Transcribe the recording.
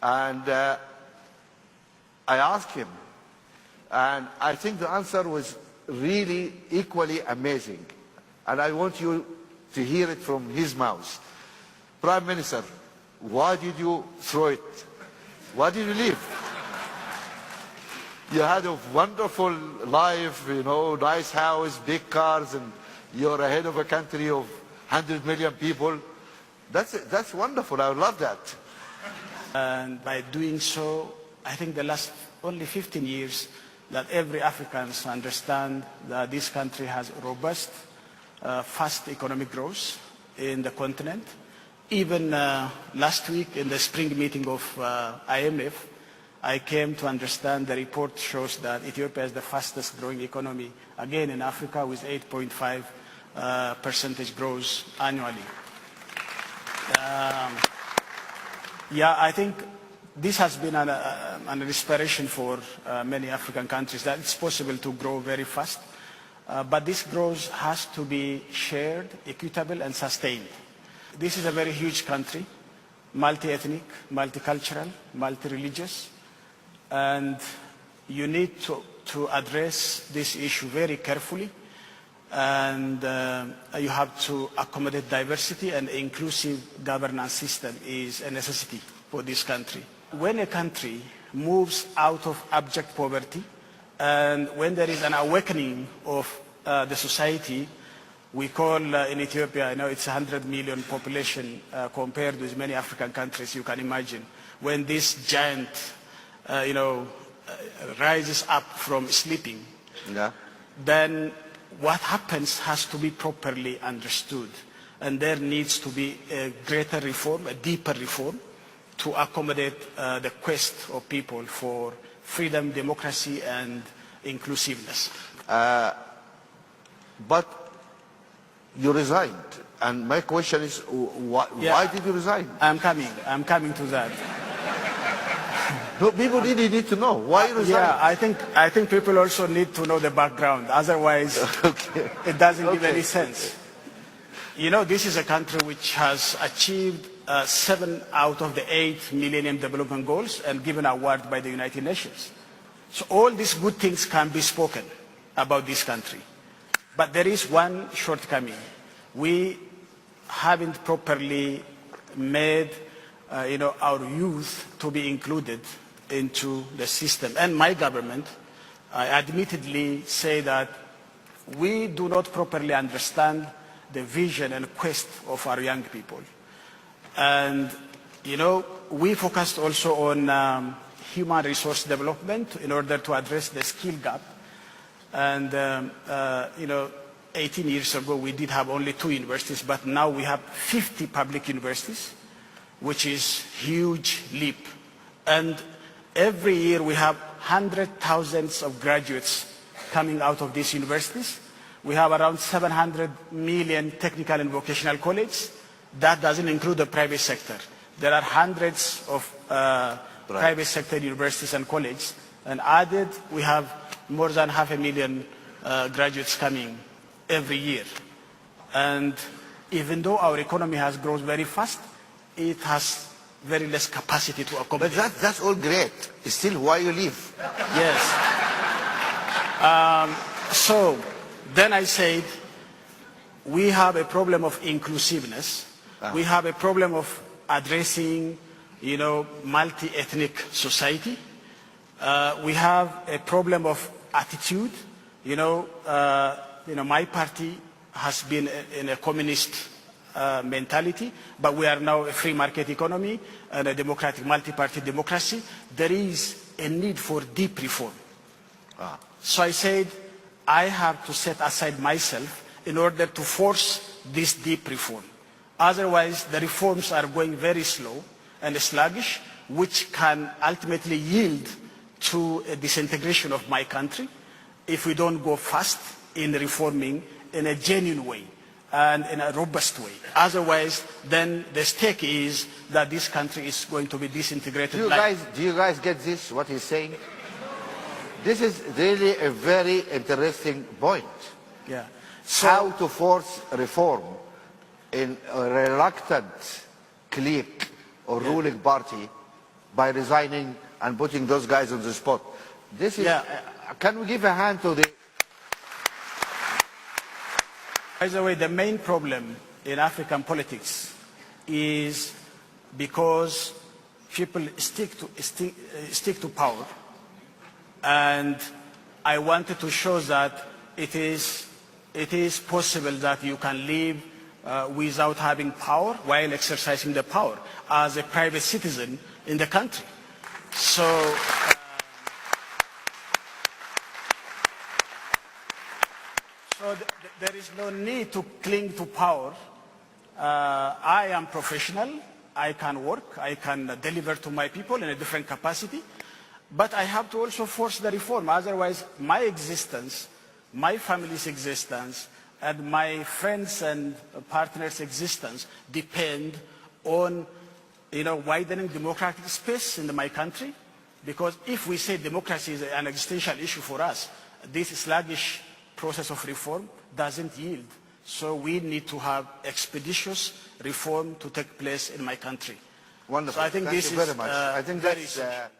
And I asked him, and I think the answer was really equally amazing. And I want you to hear it from his mouth. Prime Minister, why did you throw it? Why did you leave? You had a wonderful life, you know, nice house, big cars, and you're ahead of a country of 100 million people. That's wonderful. I love that. And by doing so, I think the last only 15 years that every African understand that this country has robust, fast economic growth in the continent. Even last week in the spring meeting of IMF, I came to understand the report shows that Ethiopia is the fastest growing economy, again in Africa, with 8.5% growth annually. Yeah, I think this has been an inspiration for many African countries that it's possible to grow very fast. But this growth has to be shared, equitable, and sustained. This is a very huge country, multi-ethnic, multicultural, multi-religious, and you need to address this issue very carefully, and you have to accommodate diversity, and inclusive governance system is a necessity for this country. When a country moves out of abject poverty, and when there is an awakening of the society, we call in Ethiopia, I know it's 100 million population compared with many African countries, you can imagine. When this giant, rises up from sleeping, then what happens has to be properly understood. And there needs to be a greater reform, a deeper reform, to accommodate the quest of people for freedom, democracy, and inclusiveness. But you resigned, and my question is, why did you resign? I'm coming to that. No, people really need to know why you resigned. Yeah, I think people also need to know the background. Otherwise, it doesn't give any sense. You know, this is a country which has achieved 7 out of the 8 Millennium Development Goals and given an award by the United Nations. So all these good things can be spoken about this country. But there is one shortcoming. We haven't properly made our youth to be included into the system. And my government, I admittedly say that we do not properly understand the vision and quest of our young people. And, we focused also on human resource development in order to address the skill gap. And, 18 years ago, we did have only 2 universities, but now we have 50 public universities, which is huge leap. And every year we have hundreds of thousands of graduates coming out of these universities. We have around 700 million technical and vocational colleges. That doesn't include the private sector. There are hundreds of private sector universities and colleges. And added, we have more than 500,000 graduates coming every year. And even though our economy has grown very fast, it has very less capacity to accommodate. But that's all great. Still, why you leave? Yes. So then I said, we have a problem of inclusiveness. We have a problem of addressing, multi-ethnic society. We have a problem of attitude. My party has been in a communist mentality, but we are now a free market economy and a democratic multi-party democracy. There is a need for deep reform. So I said, I have to set aside myself in order to force this deep reform. Otherwise, the reforms are going very slow and sluggish, which can ultimately yield to a disintegration of my country if we don't go fast in reforming in a genuine way and in a robust way. Otherwise, then the stake is that this country is going to be disintegrated. Do you guys get this, what he's saying? This is really a very interesting point. Yeah. So, how to force reform in a reluctant clique or ruling party by resigning and putting those guys on the spot. This is, can we give a hand to the... By the way, the main problem in African politics is because people stick to power, and I wanted to show that it is possible that you can live without having power while exercising the power as a private citizen in the country. So, there is no need to cling to power. I am professional. I can work. I can deliver to my people in a different capacity. But I have to also force the reform. Otherwise, my existence, my family's existence, and my friends and partners' existence depend on, widening democratic space in my country. Because if we say democracy is an existential issue for us, this sluggish process of reform doesn't yield. So we need to have expeditious reform to take place in my country. Wonderful. So I think Thank this you very is much. I think very that's